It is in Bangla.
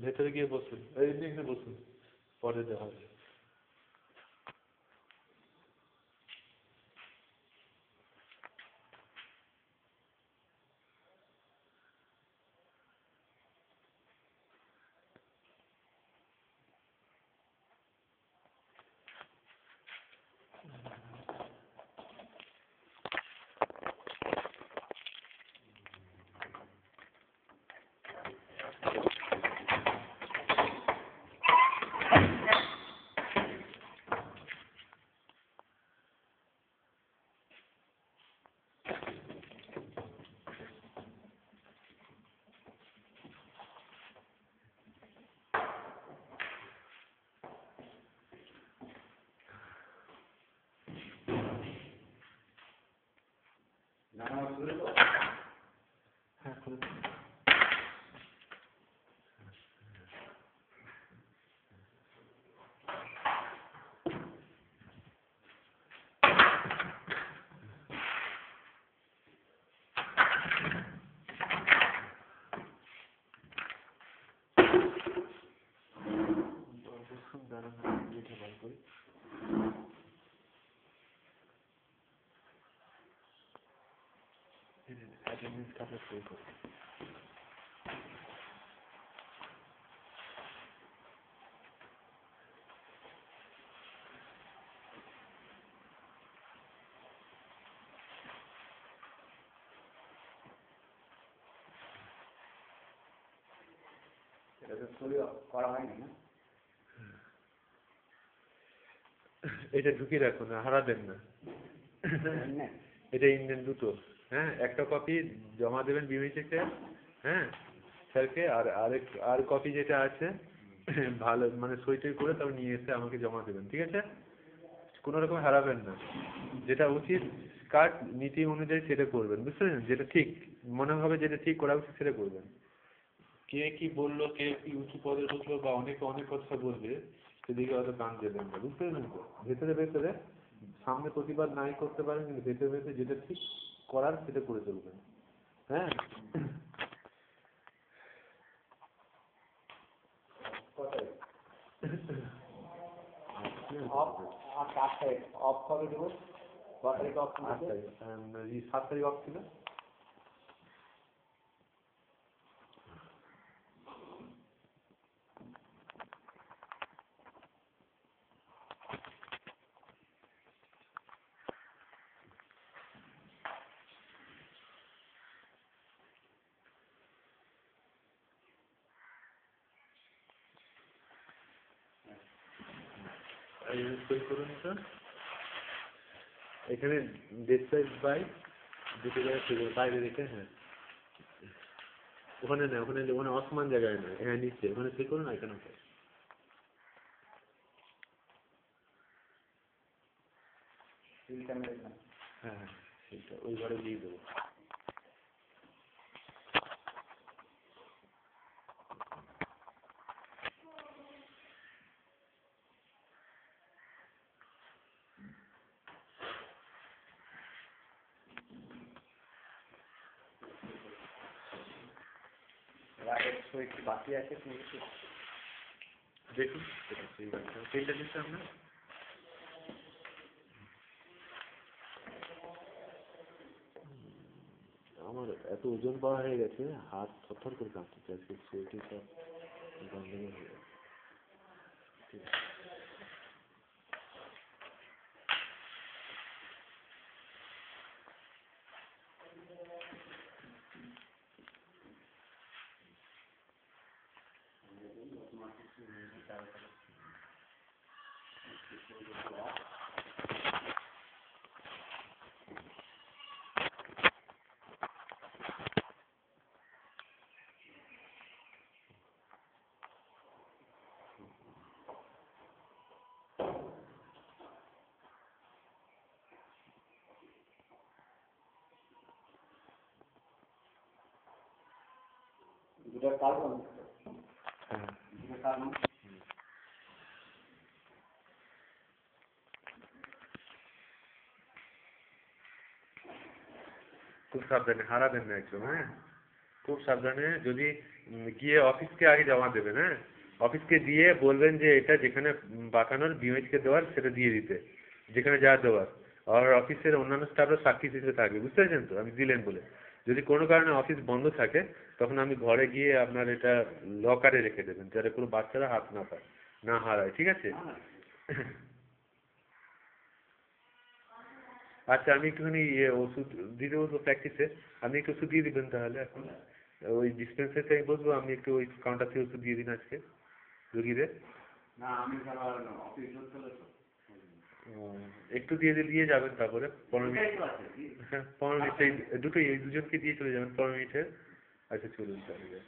ভেতরে গিয়ে বসুন, এই এখানে বসুন, পরে দেখা হবে। হ্যাঁ, খুলে দিন। বসুন, দাঁড়ান, ইয়েটা বার করি। অ্যাটেন্ডেন্স কার্ডটা সই করি। এটা তো সই করা হয়নি না? এটা ঢুকিয়ে রাখুন, হারাবেন না। এটা ইন্ডিয়ান দুটো। হ্যাঁ, একটা কপি জমা দেবেন বিমিসেকে, হ্যাঁ স্যারকে, আর কপি যেটা আছে ভালো মানে সই টই করে তারপর নিয়ে এসে আমাকে জমা দেবেন, ঠিক আছে? কোনো রকম হারাবেন না। যেটা উচিত কাজ নীতি অনুযায়ী সেটা করবেন, বুঝতে পেরেছেন? যেটা ঠিক মনে হবে, যেটা ঠিক করা উচিত সেটা করবেন। কে কি বললো, কে কি উঁচু পদে ঢুকলো বা অনেকে অনেক কথা বলবে, সেদিকে হয়তো কান দেবেন না, বুঝতে পেরেছেন তো? ভেতরে ভেতরে সামনে প্রতিবাদ নাই করতে পারেন, কিন্তু ভেতরে ভেতরে যেটা ঠিক করার সেটা করে চলবেন। হ্যাঁ, অফ কবে দেবো? 7 তারিখ অফ ছিল। সই করুন এটা। এখানে ডেট সাইজ বাই দুটো জায়গায় সই করুন, বাইরে রেখে। হ্যাঁ, ওখানে না, ওখানে ওখানে অসমান জায়গায় নয়, হ্যাঁ নিচে ওখানে সই করুন, এখানে। হ্যাঁ হ্যাঁ, সেটা ওই ঘরে দিয়ে দেবো। বাকি আছে দেখুন সেই বাচ্চা পেনটা দিচ্ছে আপনার। আমার এত ওজন পাওয়া হয়ে গেছে, হাত থরথর করে কাঁপছে আজকে, শরীরটি সব গন্ডগোল হয়ে গেছে। ঠিক আছে। কার্বন হ্যাঁ কার্বন খুব সাবধানে হারাবেন না একদম, হ্যাঁ খুব সাবধানে। যদি গিয়ে অফিসকে আগে জমা দেবেন, হ্যাঁ অফিসকে দিয়ে বলবেন যে এটা যেখানে বাঁকানোর বিএমএইচকে দেওয়ার সেটা দিয়ে দিতে, যেখানে যা দেওয়ার। আর অফিসের অন্যান্য স্টাফরা সাক্ষী হিসেবে থাকবে, বুঝতে পেরেছেন তো, আমি দিলেন বলে। যদি কোনো কারণে অফিস বন্ধ থাকে তখন আমি ঘরে গিয়ে আপনার এটা লকারে রেখে দেবেন, যাতে কোনো বাচ্চারা হাত না পায়, না হারায়, ঠিক আছে? আচ্ছা আমি একটুখানি ওষুধ দিয়ে দেবো তো প্র্যাকটিসে, আপনি একটু ওষুধ দিয়ে দিবেন তাহলে এখন। ওই ডিসপেন্সারিতে আমি বসবো, আপনি একটু ওই কাউন্টার থেকে ওষুধ দিয়ে দিন আজকে রুগীদের। না আমি আবার অফিস করতে হলে তো একটু দিয়ে যাবেন, তারপরে 15 মিনিট। হ্যাঁ 15 মিনিট, এই দুটোই, এই দুজনকে দিয়ে চলে যাবেন 15 মিনিটে। আচ্ছা চলুন তাহলে।